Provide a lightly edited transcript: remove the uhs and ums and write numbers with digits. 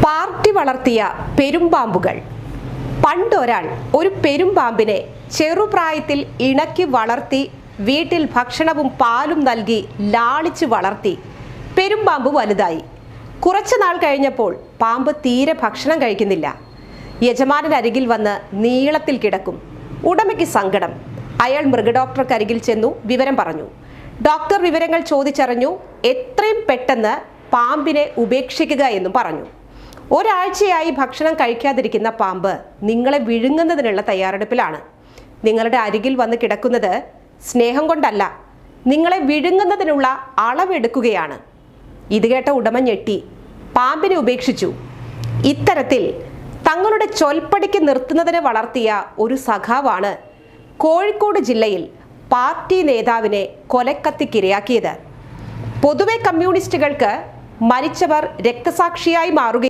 Party വളർത്തിയ പെരുമ്പാമ്പുകൾ. പണ്ടൊരാൾ ഒരു പെരുമ്പാമ്പിനെ ചെറുപ്രായത്തിൽ ഇണക്കി വളർത്തി വീട്ടിൽ ഭക്ഷണവും പാലും നൽകി ലാളിച്ചു വളർത്തി. പെരുമ്പാമ്പ് വലുതായി. കുറച്ചു നാൾ കഴിഞ്ഞപ്പോൾ പാമ്പ് തീരെ ഭക്ഷണം കഴിക്കുന്നില്ല. യജമാനരികിൽ വന്ന് നീളത്തിൽ കിടക്കും. ഉടമയ്ക്ക് സങ്കടം. അയാൾ മൃഗഡോക്ടർക്കരികിൽ ചെന്നു വിവരം പറഞ്ഞു. ഡോക്ടർ വിവരങ്ങൾ ചോദിച്ചറിഞ്ഞു. എത്രയും പെട്ടെന്ന് പാമ്പിനെ ഉപേക്ഷിക്കുക എന്നും പറഞ്ഞു. ഒരാഴ്ചയായി ഭക്ഷണം കഴിക്കാതിരിക്കുന്ന പാമ്പ് നിങ്ങളെ വിഴുങ്ങുന്നതിനുള്ള തയ്യാറെടുപ്പിലാണ്. നിങ്ങളുടെ അരികിൽ വന്ന് കിടക്കുന്നത് സ്നേഹം കൊണ്ടല്ല, നിങ്ങളെ വിഴുങ്ങുന്നതിനുള്ള അളവെടുക്കുകയാണ്. ഇത് കേട്ട ഉടമ ഞെട്ടി. പാമ്പിനെ ഉപേക്ഷിച്ചു. ഇത്തരത്തിൽ തങ്ങളുടെ ചൊൽപ്പടിക്ക് നിർത്തുന്നതിന് വളർത്തിയ ഒരു സഖാവാണ് കോഴിക്കോട് ജില്ലയിൽ പാർട്ടി നേതാവിനെ കൊലക്കത്തിക്കിരയാക്കിയത്. പൊതുവെ കമ്മ്യൂണിസ്റ്റുകൾക്ക് മരിച്ചവർ രക്തസാക്ഷിയായി മാറുകയും